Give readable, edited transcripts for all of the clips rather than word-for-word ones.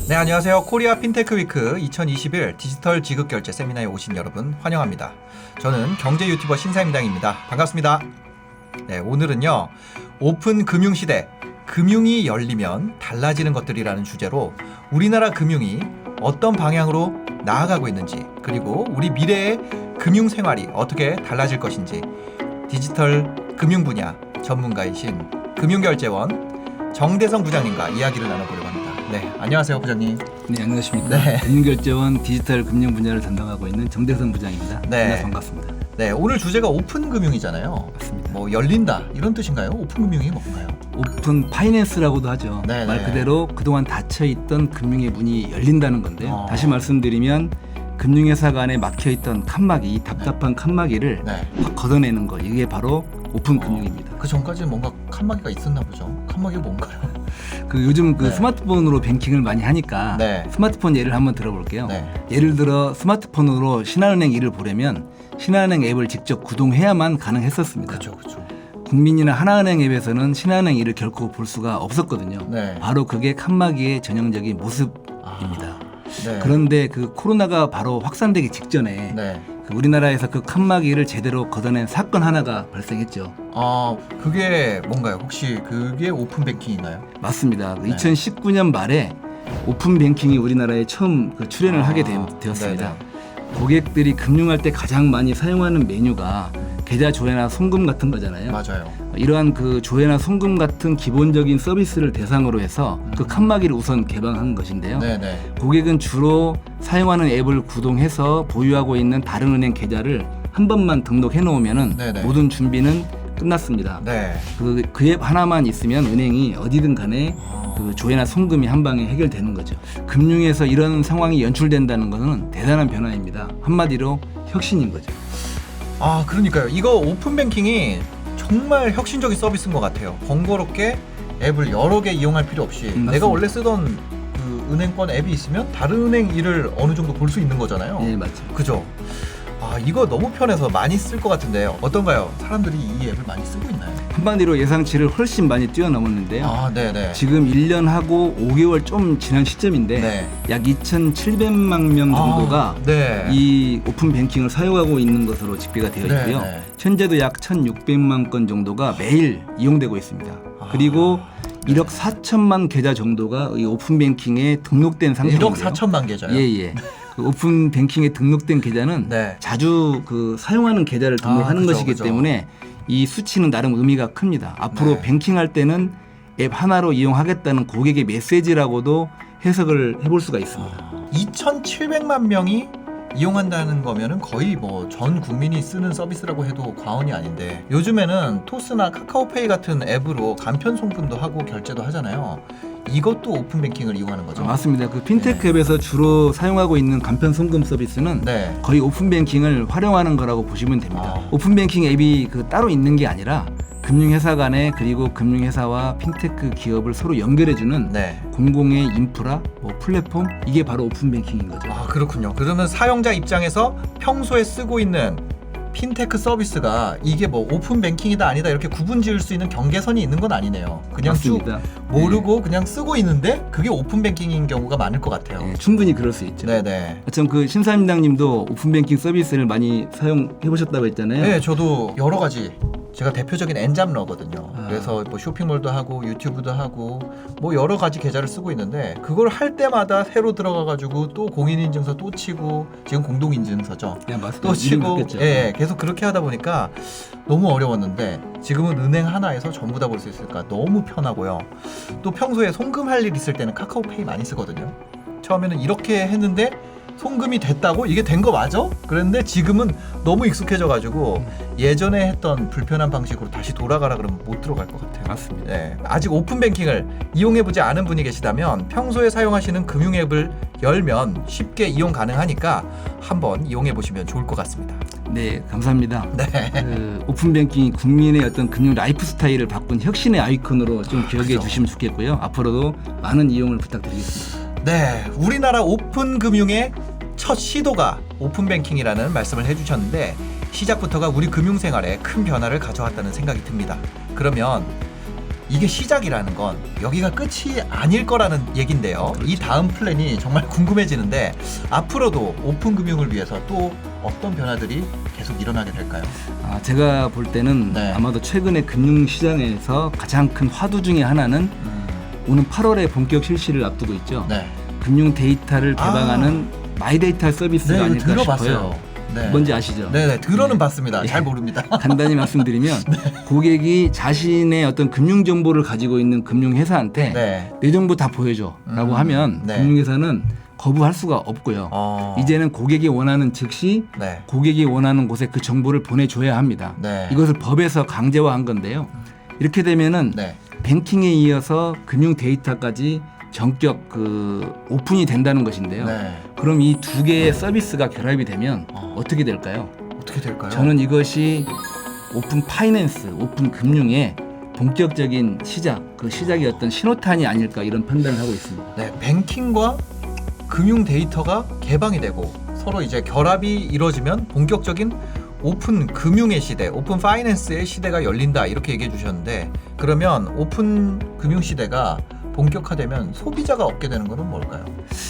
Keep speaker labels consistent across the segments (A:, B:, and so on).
A: 네, 안녕하세요. 코리아 핀테크 위크 2021 디지털 지급결제 세미나에 오신 여러분 환영합니다. 저는 경제 유튜버 신사임당입니다. 반갑습니다. 네, 오늘은요. 오픈 금융 시대, 금융이 열리면 달라지는 것들이라는 주제로 우리나라 금융이 어떤 방향으로 나아가고 있는지, 그리고 우리 미래의 금융 생활이 어떻게 달라질 것인지 디지털 금융 분야 전문가이신 금융결제원 정대성 부장님과 이야기를 나눠보려고 합니다. 네, 안녕하세요, 부장님.
B: 네, 안녕하십니까.
A: 네.
B: 금융결제원 디지털 금융 분야를 담당하고 있는 정대성 부장입니다.
A: 네.
B: 반갑습니다.
A: 네, 오늘 주제가 오픈 금융이잖아요.
B: 맞습니다.
A: 뭐 열린다 이런 뜻인가요? 오픈 금융이 뭔가요?
B: 오픈 파이낸스라고도 하죠.
A: 네네.
B: 말 그대로 그동안 닫혀있던 금융의 문이 열린다는 건데요. 다시 말씀드리면 금융회사 간에 막혀있던 칸막이, 이 답답한 칸막이를
A: 네.
B: 확 걷어내는 거, 이게 바로 오픈 금융입니다.
A: 그 전까지는 뭔가 칸막이가 있었나 보죠. 칸막이가 뭔가요?
B: 그 요즘 그
A: 네.
B: 스마트폰으로 뱅킹을 많이 하니까
A: 네.
B: 스마트폰 예를 한번 들어볼게요.
A: 네.
B: 예를 들어 스마트폰으로 신한은행 일을 보려면 신한은행 앱을 직접 구동해야만 가능했었습니다.
A: 그렇죠.
B: 국민이나 하나은행 앱에서는 신한은행 일을 결코 볼 수가 없었거든요.
A: 네.
B: 바로 그게 칸막이의 전형적인 모습입니다.
A: 네.
B: 그런데 그 코로나가 바로 확산되기 직전에
A: 네.
B: 그 우리나라에서 그 칸막이를 제대로 걷어낸 사건 하나가 발생했죠.
A: 그게 뭔가요? 혹시 그게 오픈 뱅킹인가요?
B: 맞습니다. 그
A: 네.
B: 2019년 말에 오픈 뱅킹이 우리나라에 처음 그 출현을 하게 되었습니다. 고객들이 금융할 때 가장 많이 사용하는 메뉴가 계좌 조회나 송금 같은 거잖아요.
A: 맞아요.
B: 이러한 그 조회나 송금 같은 기본적인 서비스를 대상으로 해서 그 칸막이를 우선 개방한 것인데요.
A: 네네.
B: 고객은 주로 사용하는 앱을 구동해서 보유하고 있는 다른 은행 계좌를 한 번만 등록해 놓으면은
A: 네네.
B: 모든 준비는 끝났습니다.
A: 네.
B: 그 앱 하나만 있으면 은행이 어디든 간에 그 조회나 송금이 한 방에 해결되는 거죠. 금융에서 이런 상황이 연출된다는 것은 대단한 변화입니다. 한마디로 혁신인 거죠.
A: 그러니까요. 이거 오픈 뱅킹이 정말 혁신적인 서비스인 것 같아요. 번거롭게 앱을 여러 개 이용할 필요 없이
B: 맞습니다.
A: 내가 원래 쓰던 그 은행권 앱이 있으면 다른 은행 일을 어느 정도 볼 수 있는 거잖아요.
B: 네, 맞죠.
A: 그죠? 이거 너무 편해서 많이 쓸 것 같은데 어떤가요? 사람들이 이 앱을 많이 쓰고 있나요?
B: 한마디로 예상치를 훨씬 많이 뛰어넘었는데요.
A: 네네.
B: 지금 1년하고 5개월 좀 지난 시점인데
A: 네.
B: 약 2,700만 명 정도가
A: 네.
B: 이 오픈 뱅킹을 사용하고 있는 것으로 집계가 되어 있고요.
A: 네.
B: 현재도 약 1,600만 건 정도가 매일 이용되고 있습니다. 그리고 1억 4천만 계좌 정도가 이 오픈 뱅킹에 등록된 상태인데요.
A: 1억 4천만 계좌요?
B: 예. 그 오픈 뱅킹에 등록된 계좌는
A: 네.
B: 자주 그 사용하는 계좌를 등록하는
A: 그죠,
B: 것이기
A: 그죠.
B: 때문에 이 수치는 나름 의미가 큽니다. 앞으로
A: 네.
B: 뱅킹할 때는 앱 하나로 이용하겠다는 고객의 메시지라고도 해석을 해볼 수가 있습니다.
A: 2,700만 명이 이용한다는 거면은 거의 뭐 전 국민이 쓰는 서비스라고 해도 과언이 아닌데 요즘에는 토스나 카카오페이 같은 앱으로 간편 송금도 하고 결제도 하잖아요. 이것도 오픈 뱅킹을 이용하는 거죠.
B: 맞습니다. 그 핀테크 앱에서 주로 사용하고 있는 간편 송금 서비스는
A: 네.
B: 거의 오픈 뱅킹을 활용하는 거라고 보시면 됩니다. 오픈 뱅킹 앱이 그 따로 있는 게 아니라 금융회사 간에 그리고 금융회사와 핀테크 기업을 서로 연결해주는
A: 네.
B: 공공의 인프라, 플랫폼, 이게 바로 오픈 뱅킹인 거죠.
A: 그렇군요. 그러면 사용자 입장에서 평소에 쓰고 있는 핀테크 서비스가 이게 뭐 오픈 뱅킹이다 아니다 이렇게 구분 지을 수 있는 경계선이 있는 건 아니네요. 그냥
B: 맞습니다.
A: 쭉 모르고 그냥 쓰고 있는데 그게 오픈 뱅킹인 경우가 많을 것 같아요.
B: 네, 충분히 그럴 수 있죠.
A: 네네.
B: 참 그 신사임당님도 오픈 뱅킹 서비스를 많이 사용해 보셨다고 했잖아요.
A: 네, 저도 여러 가지. 제가 대표적인 엔잡러거든요. 그래서 뭐 쇼핑몰도 하고 유튜브도 하고 뭐 여러 가지 계좌를 쓰고 있는데 그걸 할 때마다 새로 들어가가지고 또 공인인증서 또 치고 지금 공동인증서죠.
B: 야, 맞습니다.
A: 또 치고
B: 바뀌었죠.
A: 계속 그렇게 하다 보니까 너무 어려웠는데 지금은 은행 하나에서 전부 다 볼 수 있으니까 너무 편하고요. 또 평소에 송금할 일 있을 때는 카카오페이 많이 쓰거든요. 처음에는 이렇게 했는데 송금이 됐다고? 이게 된 거 맞아? 그런데 지금은 너무 익숙해져가지고 예전에 했던 불편한 방식으로 다시 돌아가라 그러면 못 들어갈 것 같아요.
B: 맞습니다.
A: 네, 아직 오픈 뱅킹을 이용해보지 않은 분이 계시다면 평소에 사용하시는 금융 앱을 열면 쉽게 이용 가능하니까 한번 이용해보시면 좋을 것 같습니다.
B: 네, 감사합니다.
A: 네.
B: 그 오픈 뱅킹이 국민의 어떤 금융 라이프 스타일을 바꾼 혁신의 아이콘으로 좀 기억해
A: 그죠.
B: 주시면 좋겠고요. 앞으로도 많은 이용을 부탁드리겠습니다.
A: 네, 우리나라 오픈 금융의 첫 시도가 오픈 뱅킹이라는 말씀을 해주셨는데 시작부터가 우리 금융생활에 큰 변화를 가져왔다는 생각이 듭니다. 그러면 이게 시작이라는 건 여기가 끝이 아닐 거라는 얘긴데요.
B: 그렇죠.
A: 이 다음 플랜이 정말 궁금해지는데 앞으로도 오픈 금융을 위해서 또 어떤 변화들이 계속 일어나게 될까요?
B: 제가 볼 때는
A: 네.
B: 아마도 최근에 금융시장에서 가장 큰 화두 중에 하나는 오는 8월에 본격 실시를 앞두고 있죠.
A: 네.
B: 금융 데이터를 개방하는 마이데이터 서비스가
A: 네, 이거
B: 아닐까
A: 들어봤어요.
B: 싶어요.
A: 네.
B: 뭔지 아시죠?
A: 네네, 들어는
B: 네.
A: 봤습니다.
B: 예.
A: 잘 모릅니다.
B: 간단히 말씀드리면 고객이 자신의 어떤 금융 정보를 가지고 있는 금융회사한테
A: 네.
B: 내 정보 다 보여줘라고 하면
A: 네.
B: 금융회사는 거부할 수가 없고요. 이제는 고객이 원하는 즉시
A: 네.
B: 고객이 원하는 곳에 그 정보를 보내줘야 합니다.
A: 네.
B: 이것을 법에서 강제화한 건데요. 이렇게 되면은
A: 네.
B: 뱅킹에 이어서 금융 데이터까지 전격 오픈이 된다는 것인데요.
A: 네.
B: 그럼 이 두 개의 서비스가 결합이 되면 어떻게 될까요?
A: 어떻게 될까요?
B: 저는 이것이 오픈 파이낸스, 오픈 금융의 본격적인 시작, 그 시작이 어떤 신호탄이 아닐까 이런 판단을 하고 있습니다.
A: 네, 뱅킹과 금융 데이터가 개방이 되고 서로 이제 결합이 이루어지면 본격적인 오픈 금융의 시대, 오픈 파이낸스의 시대가 열린다 이렇게 얘기해 주셨는데 그러면 오픈 금융 시대가 본격화되면 소비자가 얻게 되는 것은 뭘까요?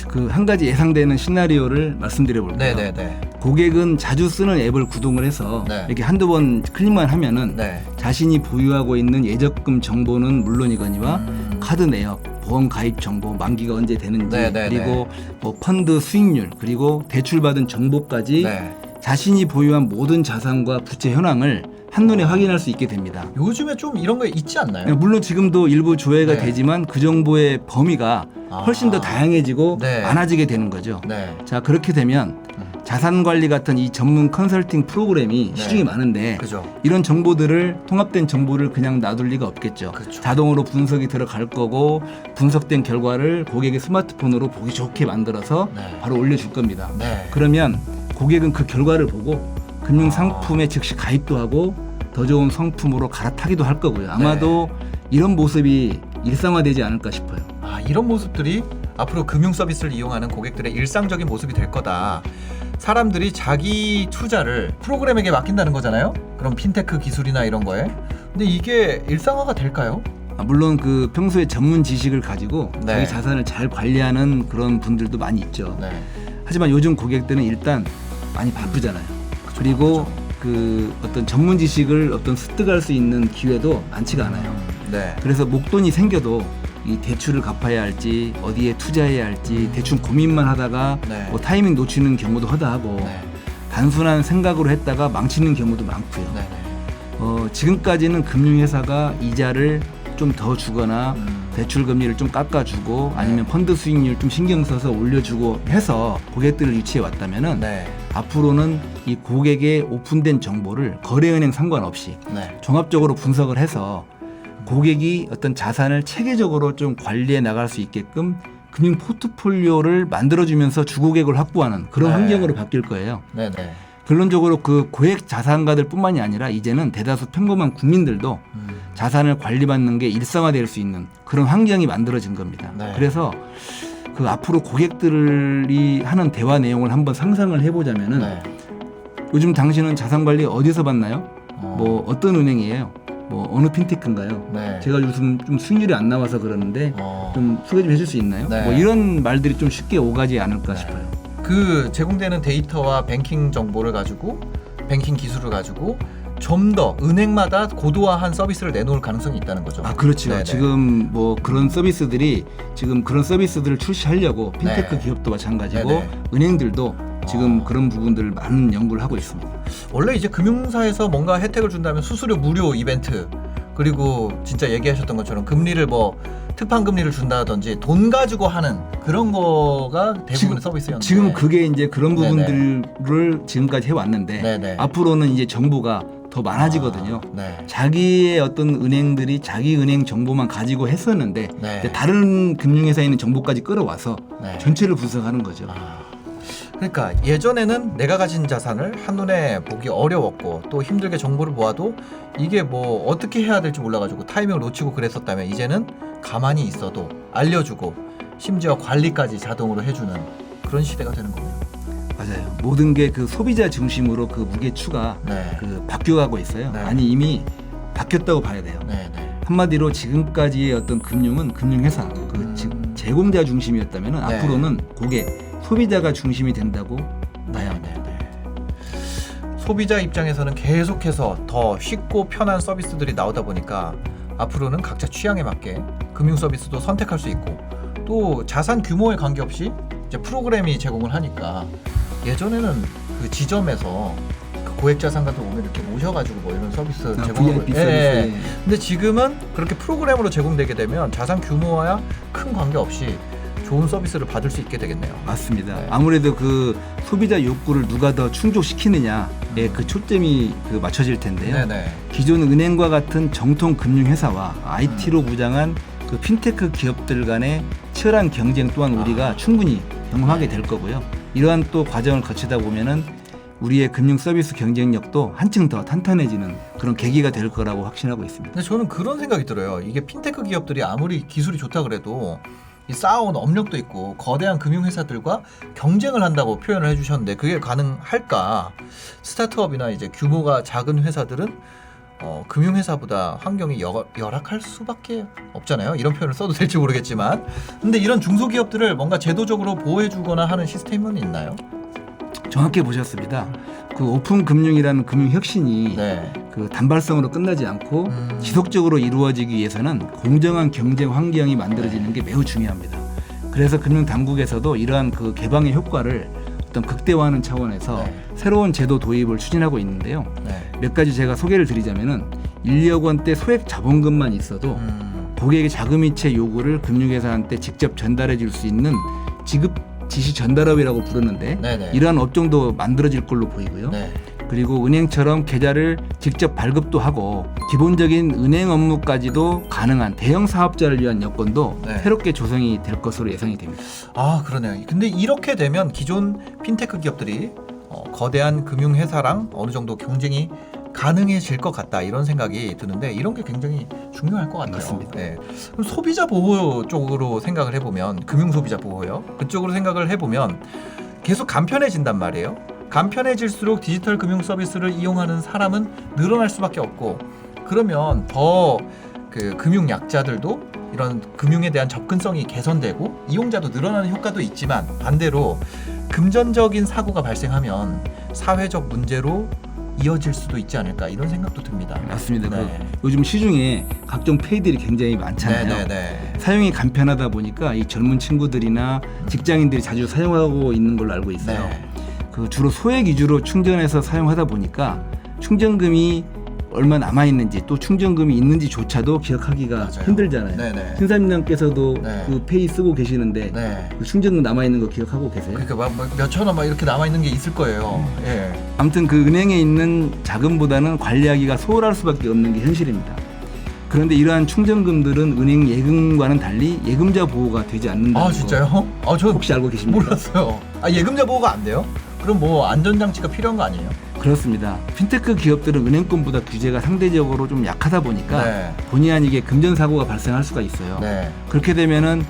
B: 그 한 가지 예상되는 시나리오를 말씀드려 볼게요.
A: 네네네.
B: 고객은 자주 쓰는 앱을 구동을 해서
A: 네.
B: 이렇게 한두 번 클릭만 하면은
A: 네.
B: 자신이 보유하고 있는 예적금 정보는 물론이거니와 카드 내역, 보험 가입 정보, 만기가 언제 되는지,
A: 네네네.
B: 그리고 뭐 펀드 수익률, 그리고 대출받은 정보까지
A: 네.
B: 자신이 보유한 모든 자산과 부채 현황을 한눈에 확인할 수 있게 됩니다.
A: 요즘에 좀 이런 거 있지 않나요?
B: 물론 지금도 일부 조회가
A: 네.
B: 되지만 그 정보의 범위가 훨씬 더 다양해지고
A: 네.
B: 많아지게 되는 거죠.
A: 네.
B: 자, 그렇게 되면 자산 관리 같은 이 전문 컨설팅 프로그램이
A: 네.
B: 시중에 많은데
A: 그죠.
B: 이런 정보들을 통합된 정보를 그냥 놔둘 리가 없겠죠.
A: 그렇죠.
B: 자동으로 분석이 들어갈 거고 분석된 결과를 고객의 스마트폰으로 보기 좋게 만들어서
A: 네.
B: 바로 올려줄 겁니다.
A: 네.
B: 그러면 고객은 그 결과를 보고 금융 상품에 즉시 가입도 하고 더 좋은 상품으로 갈아타기도 할 거고요. 아마도 이런 모습이 일상화되지 않을까 싶어요.
A: 이런 모습들이 앞으로 금융 서비스를 이용하는 고객들의 일상적인 모습이 될 거다. 사람들이 자기 투자를 프로그램에게 맡긴다는 거잖아요. 그럼 핀테크 기술이나 이런 거에. 근데 이게 일상화가 될까요?
B: 물론 그 평소에 전문 지식을 가지고
A: 네.
B: 자기 자산을 잘 관리하는 그런 분들도 많이 있죠.
A: 네.
B: 하지만 요즘 고객들은 일단 많이 바쁘잖아요. 그리고 그 어떤 전문 지식을 어떤 습득할 수 있는 기회도 많지가 않아요.
A: 네.
B: 그래서 목돈이 생겨도 이 대출을 갚아야 할지 어디에 투자해야 할지 대충 고민만 하다가
A: 네.
B: 뭐 타이밍 놓치는 경우도 허다하고
A: 네.
B: 단순한 생각으로 했다가 망치는 경우도 많고요.
A: 네.
B: 지금까지는 금융회사가 이자를 좀 더 주거나 대출 금리를 좀 깎아주고 아니면 펀드 수익률 좀 신경 써서 올려주고 해서 고객들을 유치해 왔다면은
A: 네.
B: 앞으로는 이 고객의 오픈된 정보를 거래은행 상관없이
A: 네.
B: 종합적으로 분석을 해서 고객이 어떤 자산을 체계적으로 좀 관리해 나갈 수 있게끔 금융 포트폴리오를 만들어주면서 주고객을 확보하는 그런
A: 네.
B: 환경으로 바뀔 거예요.
A: 네. 네.
B: 결론적으로 그 고액 자산가들 뿐만이 아니라 이제는 대다수 평범한 국민들도 자산을 관리받는 게 일상화될 수 있는 그런 환경이 만들어진 겁니다.
A: 네.
B: 그래서 그 앞으로 고객들이 하는 대화 내용을 한번 상상을 해보자면은
A: 네.
B: 요즘 당신은 자산 관리 어디서 받나요? 뭐 어떤 은행이에요? 뭐 어느 핀테크인가요?
A: 네.
B: 제가 요즘 좀 수익률이 안 나와서 그러는데 좀 소개 좀 해줄 수 있나요?
A: 네.
B: 뭐 이런 말들이 좀 쉽게 오가지 않을까 싶어요.
A: 그 제공되는 데이터와 뱅킹 정보를 가지고 뱅킹 기술을 가지고 좀 더 은행마다 고도화한 서비스를 내놓을 가능성이 있다는 거죠.
B: 그렇죠.
A: 네네.
B: 지금 뭐 그런 서비스들이 지금 그런 서비스들을 출시하려고 핀테크
A: 네.
B: 기업도 마찬가지고
A: 네네.
B: 은행들도 지금 그런 부분들을 많은 연구를 하고 있습니다.
A: 원래 이제 금융사에서 뭔가 혜택을 준다면 수수료 무료 이벤트 그리고 진짜 얘기하셨던 것처럼 금리를 뭐 특판 금리를 준다든지 돈 가지고 하는 그런 거가 대부분의 서비스였는데
B: 지금 그게 이제 그런
A: 네네.
B: 부분들을 지금까지 해왔는데
A: 네네.
B: 앞으로는 이제 정보가 더 많아지거든요.
A: 네.
B: 자기의 어떤 은행들이 자기 은행 정보만 가지고 했었는데
A: 네.
B: 이제 다른 금융회사에 있는 정보까지 끌어와서
A: 네.
B: 전체를 분석하는 거죠.
A: 그러니까 예전에는 내가 가진 자산을 한눈에 보기 어려웠고 또 힘들게 정보를 모아도 이게 뭐 어떻게 해야 될지 몰라가지고 타이밍을 놓치고 그랬었다면 이제는 가만히 있어도 알려주고 심지어 관리까지 자동으로 해주는 그런 시대가 되는 거예요.
B: 맞아요. 모든 게 그 소비자 중심으로 그 무게추가
A: 네.
B: 그 바뀌어가고 있어요.
A: 네.
B: 아니 이미 바뀌었다고 봐야 돼요.
A: 네, 네.
B: 한마디로 지금까지의 어떤 금융은 금융회사, 제공자 중심이었다면
A: 네.
B: 앞으로는 고객, 소비자가 중심이 된다고 봐야 합니다.
A: 소비자 입장에서는 계속해서 더 쉽고 편한 서비스들이 나오다 보니까 앞으로는 각자 취향에 맞게 금융 서비스도 선택할 수 있고 또 자산 규모에 관계없이 이제 프로그램이 제공을 하니까 예전에는 그 지점에서 그 고액 자산가들 오면 이렇게 모셔가지고 뭐 이런 서비스 제공하고
B: VIP 서비스.
A: 근데 지금은 그렇게 프로그램으로 제공되게 되면 자산 규모와 큰 관계없이 좋은 서비스를 받을 수 있게 되겠네요.
B: 맞습니다.
A: 네.
B: 아무래도 그 소비자 욕구를 누가 더 충족시키느냐에 그 초점이 그 맞춰질 텐데요.
A: 네네.
B: 기존 은행과 같은 정통 금융회사와 IT로 무장한 그 핀테크 기업들 간의 치열한 경쟁 또한 우리가 충분히 경험하게 될 거고요. 이러한 또 과정을 거치다 보면은 우리의 금융 서비스 경쟁력도 한층 더 탄탄해지는 그런 계기가 될 거라고 확신하고 있습니다.
A: 근데 저는 그런 생각이 들어요. 이게 핀테크 기업들이 아무리 기술이 좋다 그래도 이 쌓아온 업력도 있고 거대한 금융회사들과 경쟁을 한다고 표현을 해주셨는데 그게 가능할까? 스타트업이나 이제 규모가 작은 회사들은 금융회사보다 환경이 열악할 수밖에 없잖아요. 이런 표현을 써도 될지 모르겠지만 근데 이런 중소기업들을 뭔가 제도적으로 보호해주거나 하는 시스템은 있나요?
B: 정확히 보셨습니다. 그 오픈 금융이라는 금융 혁신이
A: 네.
B: 그 단발성으로 끝나지 않고 지속적으로 이루어지기 위해서는 공정한 경쟁 환경이 만들어지는 게 매우 중요합니다. 그래서 금융 당국에서도 이러한 그 개방의 효과를 어떤 극대화하는 차원에서
A: 네.
B: 새로운 제도 도입을 추진하고 있는데요.
A: 네.
B: 몇 가지 제가 소개를 드리자면은 1억 원대 소액 자본금만 있어도 고객의 자금이체 요구를 금융회사한테 직접 전달해 줄 수 있는 지급 지시 전달업이라고 부르는데
A: 네네.
B: 이러한 업종도 만들어질 걸로 보이고요.
A: 네.
B: 그리고 은행처럼 계좌를 직접 발급도 하고 기본적인 은행 업무까지도 가능한 대형 사업자를 위한 여건도
A: 네.
B: 새롭게 조성이 될 것으로 예상이 됩니다.
A: 아 그러네요. 근데 이렇게 되면 기존 핀테크 기업들이 거대한 금융회사랑 어느 정도 경쟁이 가능해질 것 같다 이런 생각이 드는데 이런 게 굉장히 중요할 것 같아요.
B: 맞습니다.
A: 네. 그럼 소비자 보호 쪽으로 생각을 해보면 금융 소비자 보호요. 그쪽으로 생각을 해보면 계속 간편해진단 말이에요. 간편해질수록 디지털 금융 서비스를 이용하는 사람은 늘어날 수밖에 없고 그러면 더 그 금융 약자들도 이런 금융에 대한 접근성이 개선되고 이용자도 늘어나는 효과도 있지만 반대로 금전적인 사고가 발생하면 사회적 문제로 이어질 수도 있지 않을까 이런 생각도 듭니다.
B: 맞습니다.
A: 네.
B: 그 요즘 시중에 각종 페이들이 굉장히 많잖아요.
A: 네네네.
B: 사용이 간편하다 보니까 이 젊은 친구들이나 직장인들이 자주 사용하고 있는 걸로 알고 있어요.
A: 네.
B: 그 주로 소액 위주로 충전해서 사용하다 보니까 충전금이 얼마 남아 있는지 또 충전금이 있는지조차도 기억하기가
A: 맞아요.
B: 힘들잖아요.
A: 네네.
B: 신사임당께서도
A: 네.
B: 그 페이 쓰고 계시는데
A: 네.
B: 그 충전금 남아 있는 거 기억하고 계세요?
A: 그러니까 막 몇천 원 막 이렇게 남아 있는 게 있을 거예요. 예.
B: 아무튼 그 은행에 있는 자금보다는 관리하기가 소홀할 수밖에 없는 게 현실입니다. 그런데 이러한 충전금들은 은행 예금과는 달리 예금자 보호가 되지 않는다는
A: 아
B: 거
A: 진짜요? 저
B: 혹시 알고 계십니까?
A: 몰랐어요. 아 예금자 보호가 안 돼요? 그럼 뭐 안전장치가 필요한 거 아니에요?
B: 그렇습니다. 핀테크 기업들은 은행권보다 규제가 상대적으로 좀 약하다 보니까
A: 네.
B: 본의 아니게 금전 사고가 발생할 수가 있어요.
A: 네.
B: 그렇게 되면은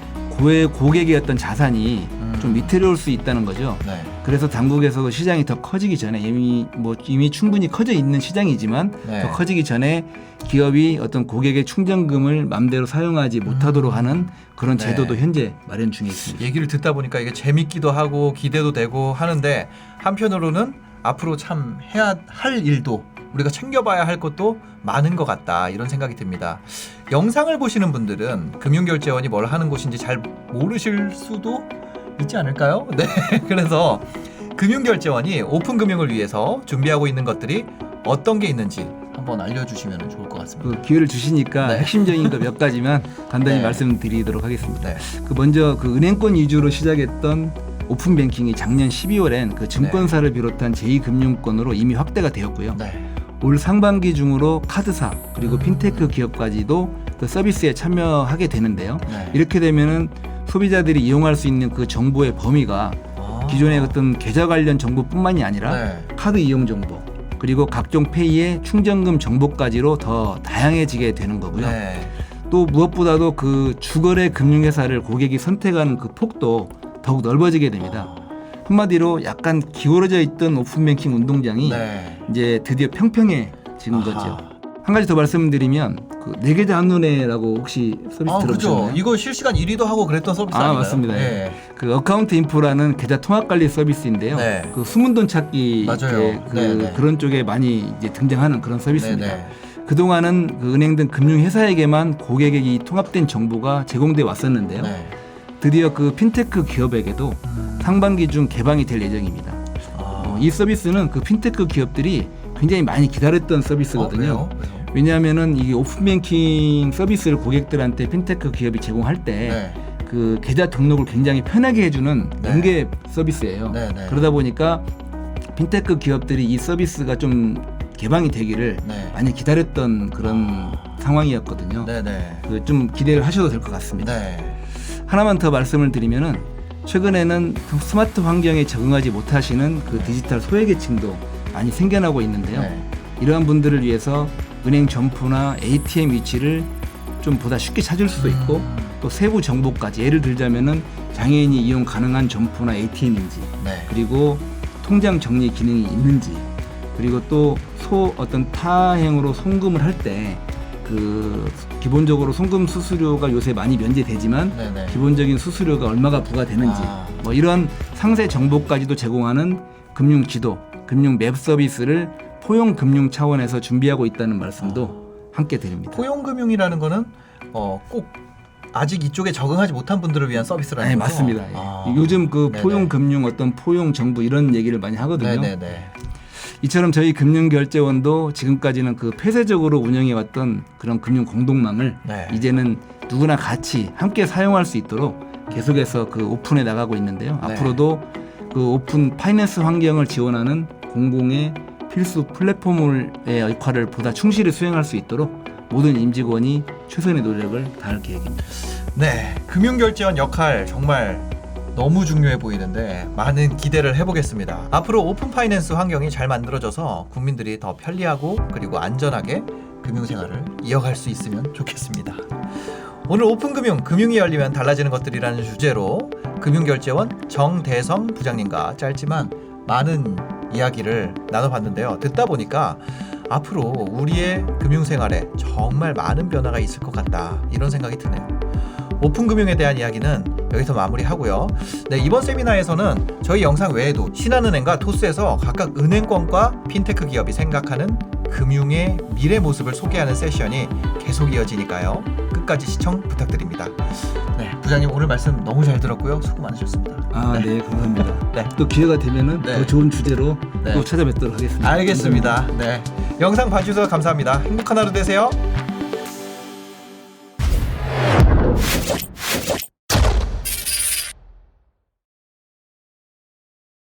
B: 고객의 어떤 자산이 좀 위태로울 수 있다는 거죠.
A: 네.
B: 그래서 당국에서도 시장이 더 커지기 전에 이미 충분히 커져 있는 시장이지만
A: 네.
B: 더 커지기 전에 기업이 어떤 고객의 충전금을 맘대로 사용하지 못하도록 하는 그런
A: 네.
B: 제도도 현재 마련 중에 있습니다.
A: 얘기를 듣다 보니까 이게 재밌기도 하고 기대도 되고 하는데 한편으로는 앞으로 참 해야 할 일도 우리가 챙겨봐야 할 것도 많은 것 같다 이런 생각이 듭니다. 영상을 보시는 분들은 금융결제원이 뭘 하는 곳인지 잘 모르실 수도 있지 않을까요? 네, 그래서 금융결제원이 오픈금융을 위해서 준비하고 있는 것들이 어떤 게 있는지 한번 알려주시면 좋을 것 같습니다.
B: 그 기회를 주시니까
A: 네.
B: 핵심적인 거 몇 가지만 간단히
A: 네.
B: 말씀드리도록 하겠습니다.
A: 네.
B: 그 먼저 그 은행권 위주로 시작했던 오픈뱅킹이 작년 12월엔 그 증권사를 비롯한 제2금융권으로 이미 확대가 되었고요.
A: 네.
B: 올 상반기 중으로 카드사 그리고 핀테크 기업까지도 그 서비스에 참여하게 되는데요.
A: 네.
B: 이렇게 되면은 소비자들이 이용할 수 있는 그 정보의 범위가 기존의 어떤 계좌 관련 정보뿐만이 아니라
A: 네.
B: 카드 이용 정보 그리고 각종 페이의 충전금 정보까지로 더 다양해지게 되는 거고요.
A: 네.
B: 또 무엇보다도 그 주거래 금융회사를 고객이 선택하는 그 폭도 더욱 넓어지게 됩니다. 한마디로 약간 기울어져 있던 오픈뱅킹 운동장이
A: 네.
B: 이제 드디어 평평해지는
A: 아하.
B: 거죠. 한 가지 더 말씀드리면 그 내계좌 한눈에라고 혹시 서비스
A: 그죠.
B: 들어보셨나요?
A: 이거 실시간 1위도 하고 그랬던 서비스 아닌가요?
B: 맞습니다.
A: 네.
B: 그 어카운트 인프라는 계좌 통합 관리 서비스인데요.
A: 네.
B: 그 숨은 돈 찾기
A: 맞아요. 네.
B: 그런 쪽에 많이 이제 등장하는 그런 서비스입니다.
A: 네.
B: 그동안은 그 은행 등 금융회사에게만 고객에게 이 통합된 정보가 제공돼 왔었는데요.
A: 네.
B: 드디어 그 핀테크 기업에게도 상반기 중 개방이 될 예정입니다. 이 서비스는 그 핀테크 기업들이 굉장히 많이 기다렸던 서비스거든요.
A: 왜요?
B: 왜냐하면은 이게 오픈뱅킹 서비스를 고객들한테 핀테크 기업이 제공할 때 그 계좌 등록을 굉장히 편하게 해주는
A: 네.
B: 연계 서비스예요.
A: 네.
B: 그러다 보니까 핀테크 기업들이 이 서비스가 좀 개방이 되기를
A: 네.
B: 많이 기다렸던 그런 상황이었거든요.
A: 네네.
B: 그 좀 기대를 하셔도 될 것 같습니다.
A: 네.
B: 하나만 더 말씀을 드리면은 최근에는 스마트 환경에 적응하지 못하시는 그 디지털 소외계층도 많이 생겨나고 있는데요.
A: 네.
B: 이러한 분들을 위해서 은행 점포나 ATM 위치를 좀 보다 쉽게 찾을 수도 있고 또 세부 정보까지 예를 들자면은 장애인이 이용 가능한 점포나 ATM인지
A: 네.
B: 그리고 통장 정리 기능이 있는지 그리고 또 어떤 타행으로 송금을 할 때 그 기본적으로 송금 수수료가 요새 많이 면제되지만
A: 네네.
B: 기본적인 수수료가 얼마가 부과되는지 뭐 이런 상세 정보까지도 제공하는 금융 지도, 금융 맵 서비스를 포용 금융 차원에서 준비하고 있다는 말씀도 함께 드립니다.
A: 포용금융이라는 거는 꼭 아직 이쪽에 적응하지 못한 분들을 위한 서비스라는
B: 네,
A: 거죠?
B: 맞습니다. 요즘 그
A: 네네.
B: 포용 금융 어떤 포용 정부 이런 얘기를 많이 하거든요.
A: 네네네.
B: 이처럼 저희 금융결제원도 지금까지는 그 폐쇄적으로 운영해왔던 그런 금융 공동망을
A: 네.
B: 이제는 누구나 같이 함께 사용할 수 있도록 계속해서 그 오픈해 나가고 있는데요.
A: 네.
B: 앞으로도 그 오픈 파이낸스 환경을 지원하는 공공의 필수 플랫폼의 역할을 보다 충실히 수행할 수 있도록 모든 임직원이 최선의 노력을 다할 계획입니다.
A: 네, 금융결제원 역할 정말 너무 중요해 보이는데 많은 기대를 해보겠습니다. 앞으로 오픈 파이낸스 환경이 잘 만들어져서 국민들이 더 편리하고 그리고 안전하게 금융생활을 이어갈 수 있으면 좋겠습니다. 오늘 오픈금융, 금융이 열리면 달라지는 것들이라는 주제로 금융결제원 정대성 부장님과 짧지만 많은 이야기를 나눠봤는데요. 듣다 보니까 앞으로 우리의 금융생활에 정말 많은 변화가 있을 것 같다 이런 생각이 드네요. 오픈금융에 대한 이야기는 여기서 마무리하고요. 네, 이번 세미나에서는 저희 영상 외에도 신한은행과 토스에서 각각 은행권과 핀테크 기업이 생각하는 금융의 미래 모습을 소개하는 세션이 계속 이어지니까요. 끝까지 시청 부탁드립니다. 네, 부장님 오늘 말씀 너무 잘 들었고요. 수고 많으셨습니다.
B: 네, 감사합니다.
A: 네.
B: 또 기회가 되면은
A: 네.
B: 더 좋은 주제로
A: 네.
B: 또 찾아뵙도록 하겠습니다.
A: 알겠습니다. 네, 영상 봐주셔서 감사합니다. 행복한 하루 되세요.